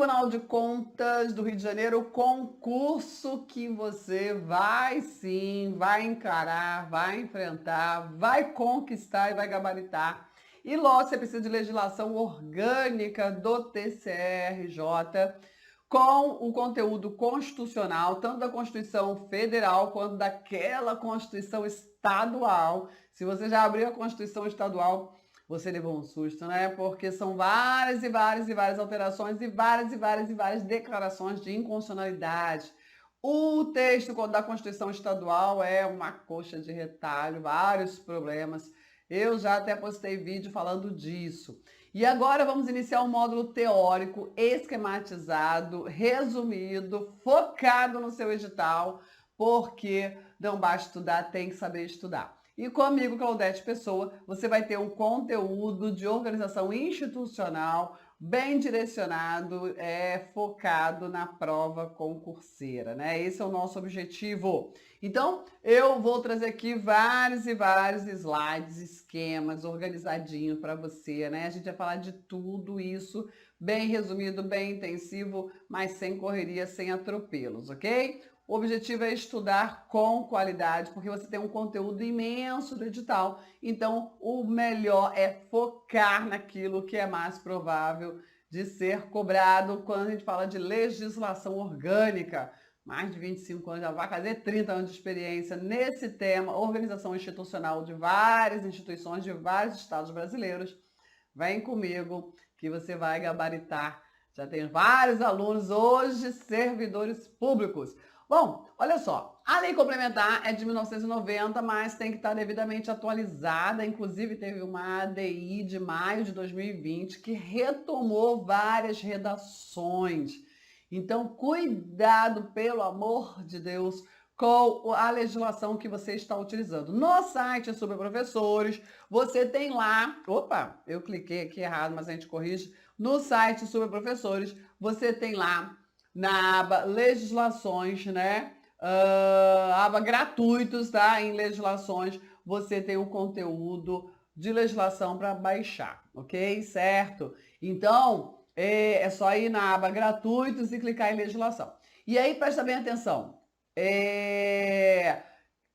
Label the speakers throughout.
Speaker 1: Tribunal de Contas do Rio de Janeiro, concurso que você vai sim, vai encarar, vai enfrentar, vai conquistar e vai gabaritar. E logo você precisa de legislação orgânica do TCRJ com o conteúdo constitucional, tanto da Constituição Federal quanto daquela Constituição Estadual. Se você já abriu a Constituição Estadual, você levou um susto, né? Porque são várias e várias e várias alterações e várias declarações de inconstitucionalidade. O texto da Constituição Estadual é uma coxa de retalho, vários problemas. Eu já até postei vídeo falando disso. E agora vamos iniciar um módulo teórico, esquematizado, resumido, focado no seu edital, porque não basta estudar, tem que saber estudar. E comigo, Claudete Pessoa, você vai ter um conteúdo de organização institucional bem direcionado, focado na prova concurseira, né? Esse é o nosso objetivo. Então, eu vou trazer aqui vários e vários slides, esquemas organizadinhos para você, né? A gente vai falar de tudo isso, bem resumido, bem intensivo, mas sem correria, sem atropelos, ok? O objetivo é estudar com qualidade, porque você tem um conteúdo imenso do edital. Então, o melhor é focar naquilo que é mais provável de ser cobrado quando a gente fala de legislação orgânica. Mais de 25 anos, já vai fazer 30 anos de experiência nesse tema, organização institucional de várias instituições de vários estados brasileiros. Vem comigo que você vai gabaritar. Já tem vários alunos hoje, servidores públicos. Bom, olha só, a lei complementar é de 1990, mas tem que estar devidamente atualizada. Inclusive, teve uma ADI de maio de 2020 que retomou várias redações. Então, cuidado, pelo amor de Deus, com a legislação que você está utilizando. No site Super Professores, você tem lá... Opa, eu cliquei aqui errado, mas a gente corrige. No site Super Professores, você tem lá na aba legislações, né? Aba gratuitos, tá? Em legislações, você tem o conteúdo de legislação para baixar, ok? Certo? Então, é só ir na aba gratuitos e clicar em legislação. E aí, presta bem atenção.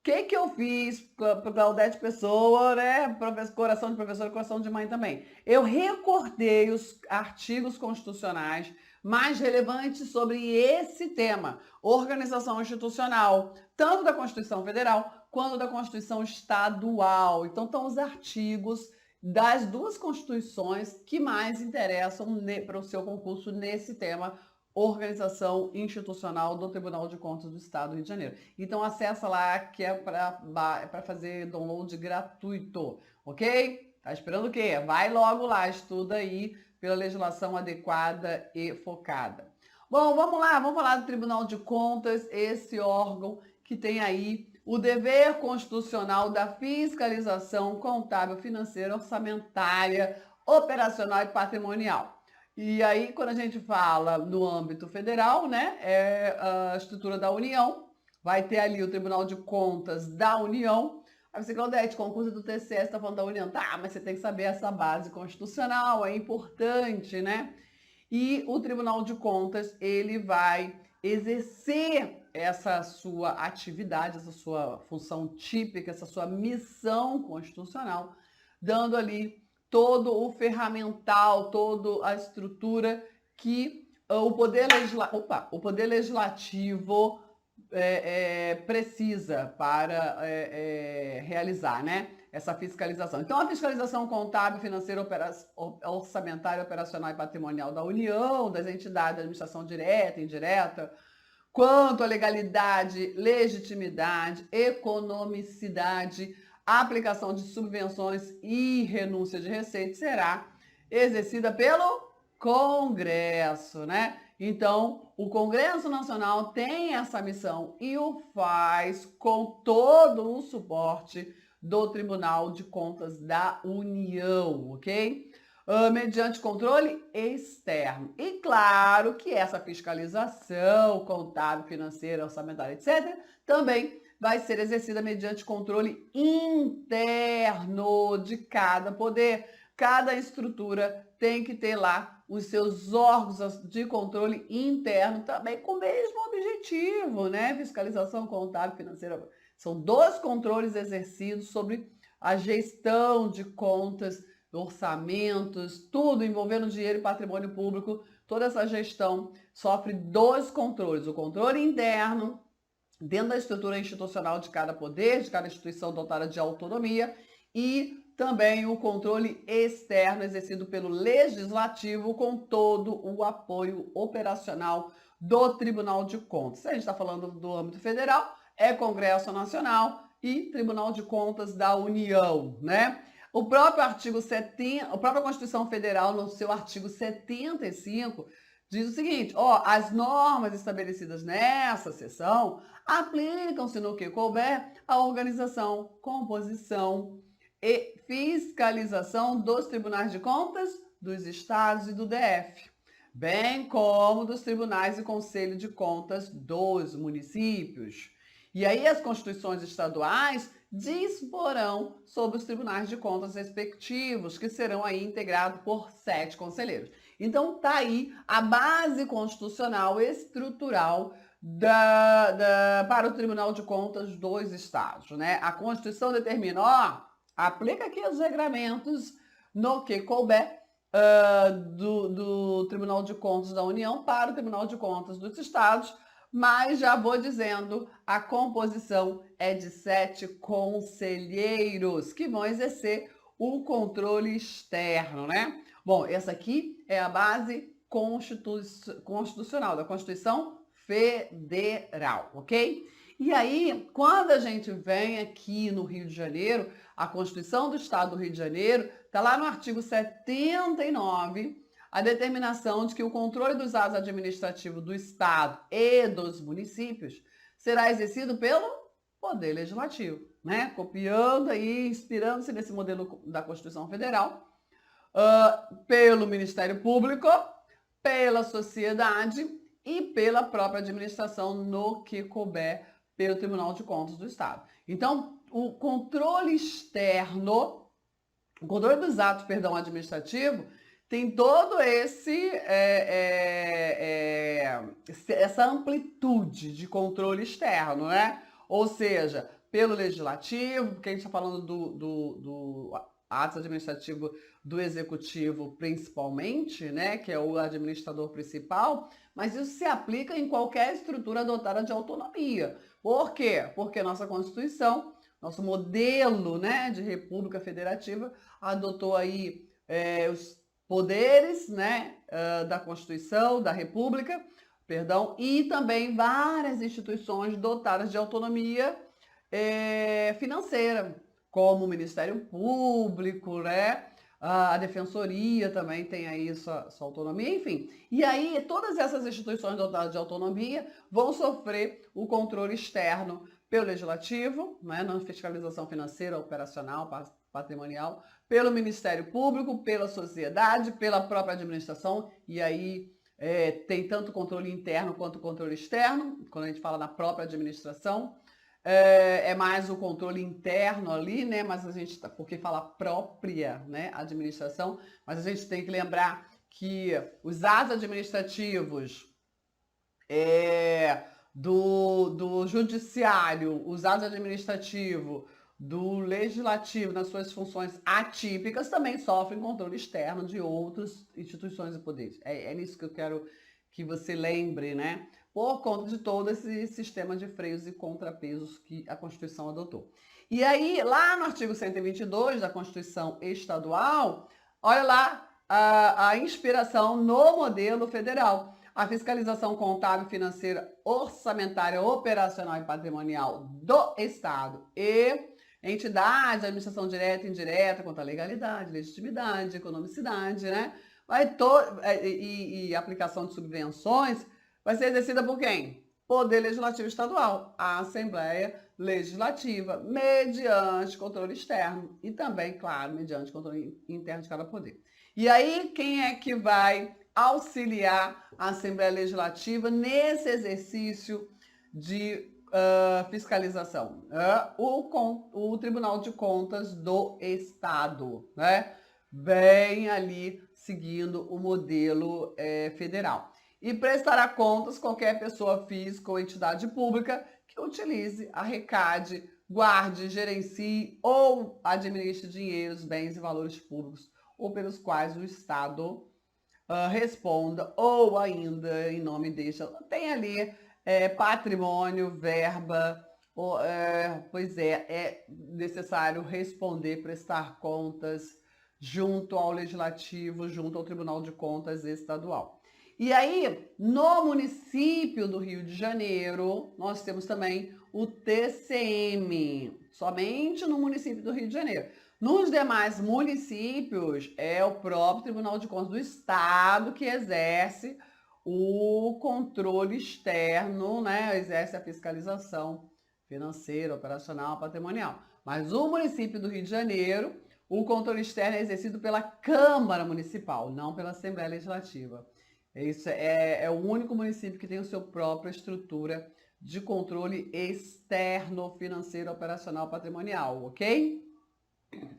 Speaker 1: Que eu fiz para Claudete Pessoa, né? Coração de professor e coração de mãe também. Eu recortei os artigos constitucionais mais relevantes sobre esse tema, organização institucional, tanto da Constituição Federal quanto da Constituição Estadual. Então, estão os artigos das duas constituições que mais interessam para o seu concurso nesse tema, organização institucional do Tribunal de Contas do Estado do Rio de Janeiro. Então, acessa lá que é para fazer download gratuito, ok? Tá esperando o quê? Vai logo lá, estuda aí pela legislação adequada e focada. Bom, vamos lá, vamos falar do Tribunal de Contas, esse órgão que tem aí o dever constitucional da fiscalização contábil, financeira, orçamentária, operacional e patrimonial. E aí, quando a gente fala no âmbito federal, né, é a estrutura da União, vai ter ali o Tribunal de Contas da União. Aí você, Claudete, concurso do TCE, está falando da União. Tá, mas você tem que saber essa base constitucional, é importante, né? E o Tribunal de Contas, ele vai exercer essa sua atividade, essa sua função típica, essa sua missão constitucional, dando ali todo o ferramental, toda a estrutura que o Poder Legislativo precisa para realizar, né, essa fiscalização. Então, a fiscalização contábil, financeira, orçamentária, operacional e patrimonial da União, das entidades de administração direta e indireta, quanto à legalidade, legitimidade, economicidade, aplicação de subvenções e renúncia de receita será exercida pelo Congresso, né? Então, o Congresso Nacional tem essa missão e o faz com todo o suporte do Tribunal de Contas da União, ok? Mediante controle externo. E claro que essa fiscalização contábil, financeira, orçamentária, etc., também vai ser exercida mediante controle interno de cada poder. Cada estrutura tem que ter lá os seus órgãos de controle interno também com o mesmo objetivo, né? Fiscalização contábil financeira. São 2 controles exercidos sobre a gestão de contas, orçamentos, tudo envolvendo dinheiro e patrimônio público. Toda essa gestão sofre 2 controles. O controle interno, dentro da estrutura institucional de cada poder, de cada instituição dotada de autonomia, e também o controle externo exercido pelo Legislativo com todo o apoio operacional do Tribunal de Contas. Se a gente está falando do âmbito federal, é Congresso Nacional e Tribunal de Contas da União, né? O próprio artigo 70, a própria Constituição Federal, no seu artigo 75, diz o seguinte, as normas estabelecidas nessa seção aplicam-se no que couber à organização, composição e fiscalização dos tribunais de contas dos estados e do DF, bem como dos tribunais e conselho de contas dos municípios. E aí as constituições estaduais disporão sobre os tribunais de contas respectivos, que serão aí integrados por 7 conselheiros. Então tá aí a base constitucional estrutural para o Tribunal de Contas dos estados, né? A Constituição determina, aplica aqui os regramentos no que couber do Tribunal de Contas da União para o Tribunal de Contas dos estados, mas já vou dizendo, a composição é de 7 conselheiros que vão exercer o controle externo, né? Bom, essa aqui é a base constitucional da Constituição Federal, ok? E aí, quando a gente vem aqui no Rio de Janeiro, a Constituição do Estado do Rio de Janeiro está lá no artigo 79, a determinação de que o controle dos atos administrativos do Estado e dos municípios será exercido pelo Poder Legislativo, né? Copiando aí, inspirando-se nesse modelo da Constituição Federal, pelo Ministério Público, pela sociedade e pela própria administração no que couber pelo Tribunal de Contas do Estado. Então, o controle externo, o controle dos atos, administrativo, tem todo essa amplitude de controle externo, né? Ou seja, pelo legislativo, porque a gente está falando do ato administrativo do executivo principalmente, né? Que é o administrador principal, mas isso se aplica em qualquer estrutura dotada de autonomia. Por quê? Porque nossa Constituição, nosso modelo, né, de república federativa, adotou aí os poderes, né, da Constituição, da República, e também várias instituições dotadas de autonomia financeira, como o Ministério Público, né, a Defensoria também tem aí sua autonomia, enfim. E aí todas essas instituições dotadas de autonomia vão sofrer o controle externo pelo Legislativo, né, na fiscalização financeira, operacional, patrimonial, pelo Ministério Público, pela sociedade, pela própria administração, e aí tem tanto controle interno quanto controle externo, quando a gente fala na própria administração, é mais o controle interno ali, né, mas a gente, porque fala própria, né, administração, mas a gente tem que lembrar que os atos administrativos do judiciário, os atos administrativos do legislativo nas suas funções atípicas também sofrem controle externo de outras instituições e poderes. É nisso que eu quero que você lembre, né? Por conta de todo esse sistema de freios e contrapesos que a Constituição adotou. E aí, lá no artigo 122 da Constituição Estadual, olha lá a inspiração no modelo federal. A fiscalização contábil, financeira, orçamentária, operacional e patrimonial do Estado e entidades, administração direta e indireta, quanto à legalidade, legitimidade, economicidade, né? E aplicação de subvenções vai ser exercida por quem? Poder Legislativo Estadual, a Assembleia Legislativa, mediante controle externo e também, claro, mediante controle interno de cada poder. E aí, quem é que vai auxiliar a Assembleia Legislativa nesse exercício de fiscalização? O Tribunal de Contas do Estado, né? Bem ali seguindo o modelo federal. E prestará contas qualquer pessoa física ou entidade pública que utilize, arrecade, guarde, gerencie ou administre dinheiros, bens e valores públicos ou pelos quais o Estado responda, ou ainda em nome deste, tem ali patrimônio, verba, pois é necessário responder, prestar contas junto ao Legislativo, junto ao Tribunal de Contas Estadual. E aí, no município do Rio de Janeiro, nós temos também o TCM, somente no município do Rio de Janeiro. Nos demais municípios, é o próprio Tribunal de Contas do Estado que exerce o controle externo, né? Exerce a fiscalização financeira, operacional, patrimonial. Mas o município do Rio de Janeiro, o controle externo é exercido pela Câmara Municipal, não pela Assembleia Legislativa. Isso é o único município que tem a sua própria estrutura de controle externo, financeiro, operacional, patrimonial, ok?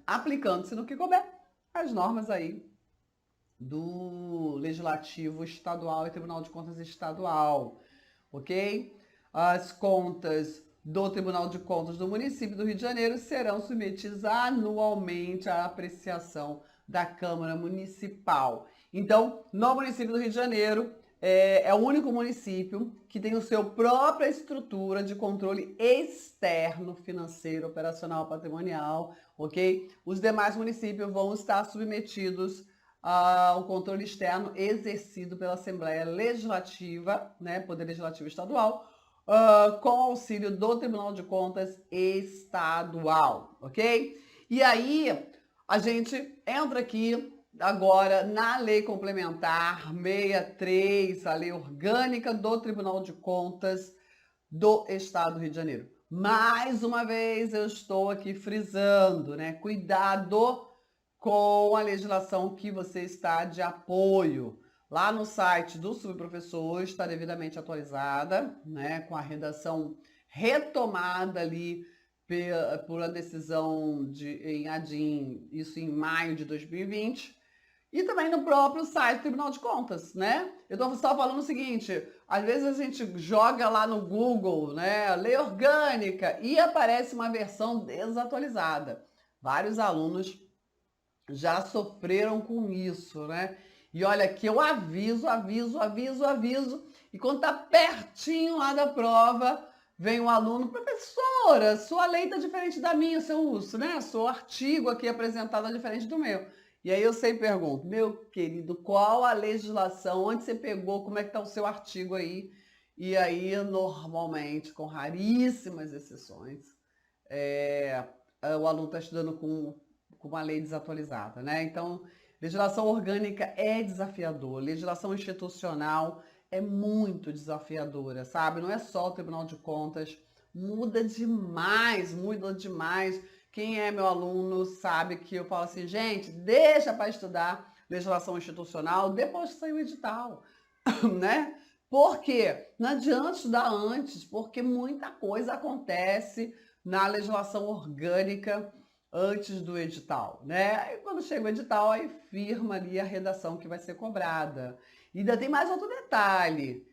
Speaker 1: Aplicando-se no que couber as normas aí do Legislativo Estadual e Tribunal de Contas Estadual, ok? As contas do Tribunal de Contas do município do Rio de Janeiro serão submetidas anualmente à apreciação da Câmara Municipal. Então, no município do Rio de Janeiro, é o único município que tem a sua própria estrutura de controle externo, financeiro, operacional, patrimonial, ok? Os demais municípios vão estar submetidos ao controle externo exercido pela Assembleia Legislativa, né, Poder Legislativo Estadual, com auxílio do Tribunal de Contas Estadual, ok? E aí, a gente entra aqui agora na Lei Complementar 63, a Lei Orgânica do Tribunal de Contas do Estado do Rio de Janeiro. Mais uma vez eu estou aqui frisando, né? Cuidado com a legislação que você está de apoio. Lá no site do Subprofessor está devidamente atualizada, né? Com a redação retomada ali por a decisão em ADIM, isso em maio de 2020. E também no próprio site do Tribunal de Contas, né? Eu estava falando o seguinte, às vezes a gente joga lá no Google, né, Lei Orgânica, e aparece uma versão desatualizada. Vários alunos já sofreram com isso, né? E olha que eu aviso, e quando tá pertinho lá da prova, vem um aluno, professora, sua lei está diferente da minha, seu uso, né? Seu artigo aqui apresentado é diferente do meu. E aí eu sempre pergunto, meu querido, qual a legislação, onde você pegou, como é que está o seu artigo aí? E aí, normalmente, com raríssimas exceções, o aluno está estudando com uma lei desatualizada, né? Então, legislação orgânica é desafiador, legislação institucional é muito desafiadora, sabe? Não é só o Tribunal de Contas, muda demais. Quem é meu aluno sabe que eu falo assim, gente, deixa para estudar legislação institucional depois que sair o edital, né? Por quê? Não adianta estudar antes, porque muita coisa acontece na legislação orgânica antes do edital, né? Aí quando chega o edital, aí firma ali a redação que vai ser cobrada. E ainda tem mais outro detalhe.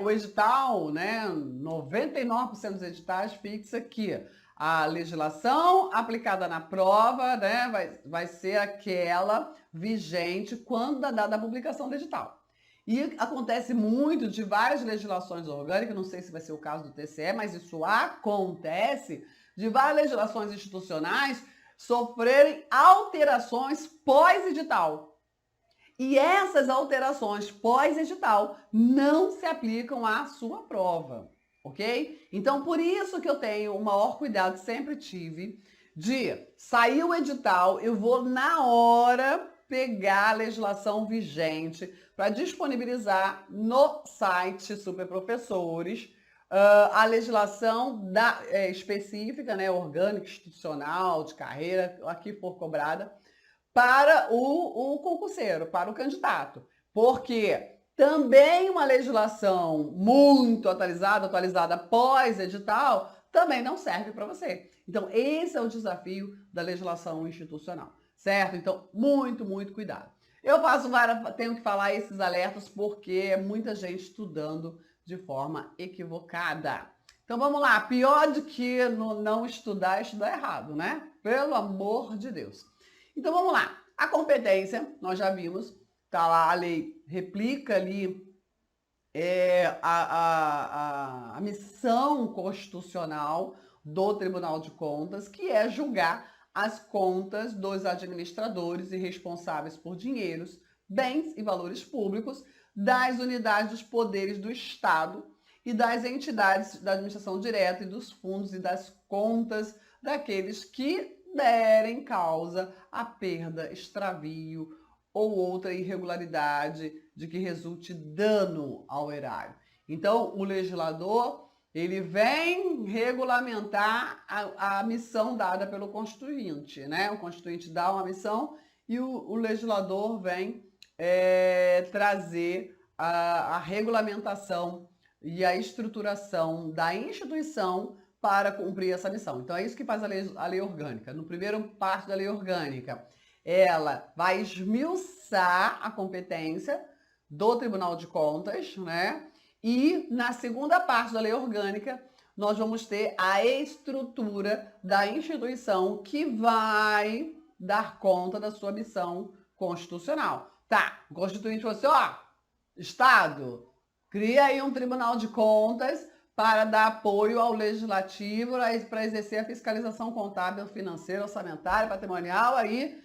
Speaker 1: O edital, né? 99% dos editais fixa que a legislação aplicada na prova, né, vai ser aquela vigente quando da data da publicação do edital. E acontece muito de várias legislações orgânicas, não sei se vai ser o caso do TCE, mas isso acontece, de várias legislações institucionais sofrerem alterações pós-edital. E essas alterações pós-edital não se aplicam à sua prova. Ok? Então, por isso que eu tenho o maior cuidado, sempre tive, de sair o edital, eu vou na hora pegar a legislação vigente para disponibilizar no site Superprofessores a legislação específica, né, orgânica, institucional, de carreira, a que for cobrada, para o concurseiro, para o candidato. Porque também uma legislação muito atualizada pós-edital, também não serve para você. Então, esse é o desafio da legislação institucional, certo? Então, muito cuidado. tenho que falar esses alertas porque é muita gente estudando de forma equivocada. Então vamos lá, pior do que não estudar, é estudar errado, né? Pelo amor de Deus. Então vamos lá, a competência, nós já vimos, tá lá a lei, replica ali a missão constitucional do Tribunal de Contas, que é julgar as contas dos administradores e responsáveis por dinheiros, bens e valores públicos das unidades dos poderes do Estado e das entidades da administração direta e dos fundos e das contas daqueles que derem causa à perda, extravio ou outra irregularidade de que resulte dano ao erário. Então, o legislador, ele vem regulamentar a missão dada pelo Constituinte, né? O Constituinte dá uma missão e o legislador vem trazer a regulamentação e a estruturação da instituição para cumprir essa missão. Então, é isso que faz a lei orgânica. No primeiro parte da lei orgânica, ela vai esmiuçar a competência do Tribunal de Contas, né? E na segunda parte da lei orgânica, nós vamos ter a estrutura da instituição que vai dar conta da sua missão constitucional. Tá, o Constituinte falou assim, ó, Estado, cria aí um Tribunal de Contas para dar apoio ao Legislativo para exercer a fiscalização contábil, financeira, orçamentária, patrimonial aí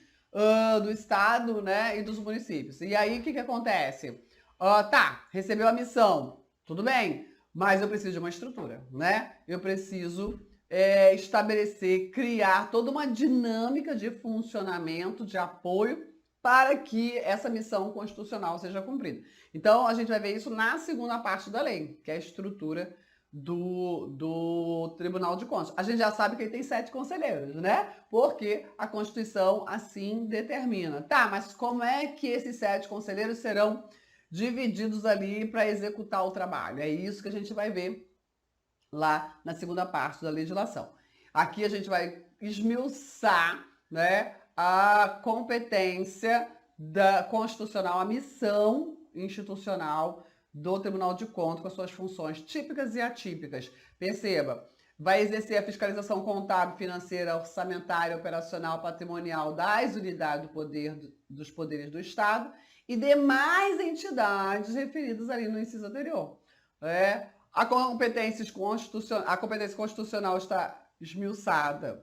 Speaker 1: do Estado, né, e dos municípios. E aí, o que acontece? Tá, recebeu a missão, tudo bem, mas eu preciso de uma estrutura, né? Eu preciso estabelecer, criar toda uma dinâmica de funcionamento, de apoio para que essa missão constitucional seja cumprida. Então, a gente vai ver isso na segunda parte da lei, que é a estrutura do Tribunal de Contas. A gente já sabe que ele tem 7 conselheiros, né? Porque a Constituição assim determina. Tá, mas como é que esses 7 conselheiros serão divididos ali para executar o trabalho? É isso que a gente vai ver lá na segunda parte da legislação. Aqui a gente vai esmiuçar, né, a competência constitucional, a missão institucional do Tribunal de Contas com as suas funções típicas e atípicas. Perceba, vai exercer a fiscalização contábil, financeira, orçamentária, operacional, patrimonial das unidades dos poderes do Estado e demais entidades referidas ali no inciso anterior. A competência constitucional está esmiuçada,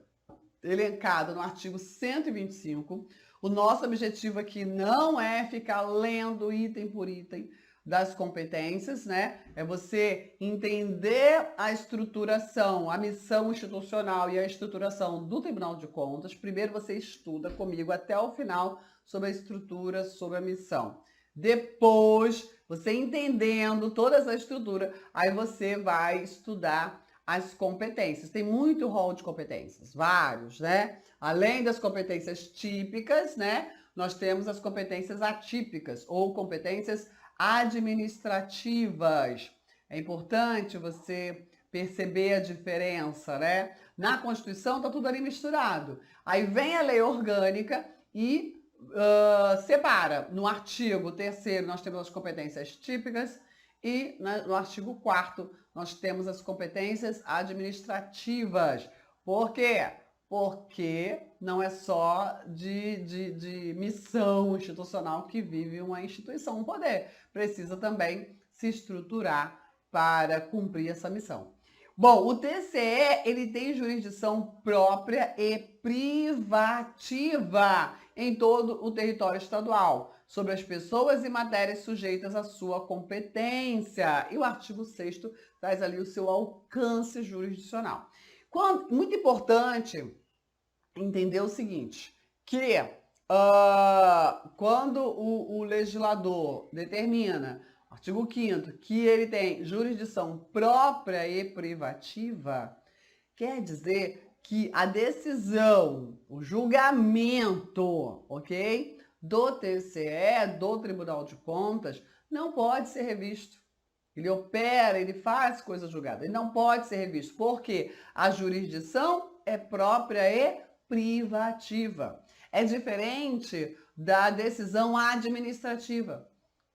Speaker 1: elencada no artigo 125. O nosso objetivo aqui não é ficar lendo item por item das competências, né? É você entender a estruturação, a missão institucional e a estruturação do Tribunal de Contas. Primeiro você estuda comigo até o final sobre a estrutura, sobre a missão. Depois, você entendendo toda essa estrutura, aí você vai estudar as competências. Tem muito rol de competências, vários, né? Além das competências típicas, né? Nós temos as competências atípicas ou competências administrativas. É importante você perceber a diferença, né? Na Constituição está tudo ali misturado. Aí vem a lei orgânica e separa. No artigo 3º nós temos as competências típicas e no artigo 4º nós temos as competências administrativas. Por quê? Porque não é só de missão institucional que vive uma instituição, um poder. Precisa também se estruturar para cumprir essa missão. Bom, o TCE, ele tem jurisdição própria e privativa em todo o território estadual, sobre as pessoas e matérias sujeitas à sua competência. E o artigo 6º traz ali o seu alcance jurisdicional. Muito importante entender o seguinte, que quando o legislador determina, artigo 5º, que ele tem jurisdição própria e privativa, quer dizer que a decisão, o julgamento, ok, do TCE, do Tribunal de Contas, não pode ser revisto. Ele opera, ele faz coisa julgada, ele não pode ser revisto, porque a jurisdição é própria e privativa. É diferente da decisão administrativa.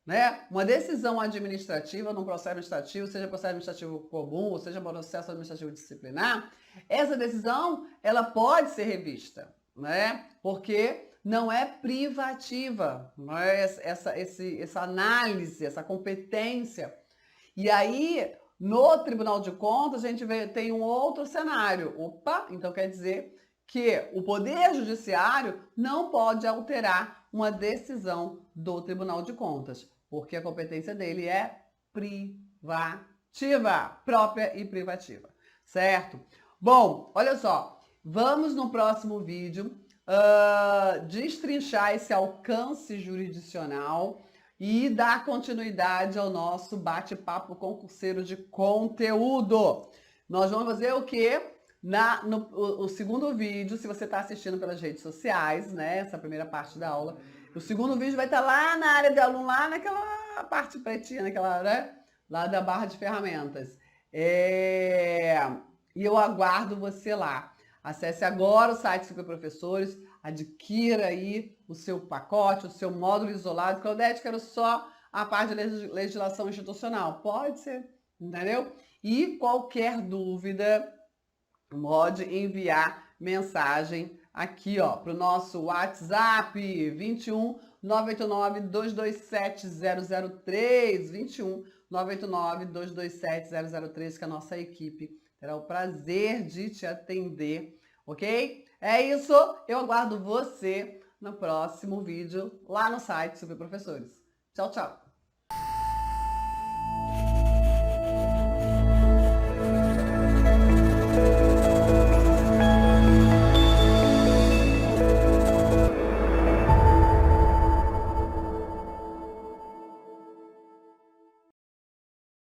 Speaker 1: Né? Uma decisão administrativa, num processo administrativo, seja processo administrativo comum, ou seja processo administrativo disciplinar, essa decisão ela pode ser revista, né? Porque não é privativa, não é essa análise, essa competência. E aí, no Tribunal de Contas, a gente tem um outro cenário. Opa, então quer dizer que o Poder Judiciário não pode alterar uma decisão do Tribunal de Contas, porque a competência dele é privativa, própria e privativa, certo? Bom, olha só, vamos no próximo vídeo destrinchar esse alcance jurisdicional e dar continuidade ao nosso bate-papo concurseiro de conteúdo. Nós vamos fazer o quê? O segundo vídeo, se você está assistindo pelas redes sociais, né? Essa primeira parte da aula. O segundo vídeo vai estar lá na área de aluno, lá naquela parte pretinha, naquela, né? Lá da barra de ferramentas. E eu aguardo você lá. Acesse agora o site Super Professores, adquira aí o seu pacote, o seu módulo isolado. Claudete, quero só a parte de legislação institucional. Pode ser, entendeu? E qualquer dúvida, pode enviar mensagem aqui, ó, para o nosso WhatsApp 21 989 227 003, 21 989 227 003, que a nossa equipe terá o prazer de te atender, ok? É isso, eu aguardo você no próximo vídeo lá no site Super Professores. Tchau, tchau!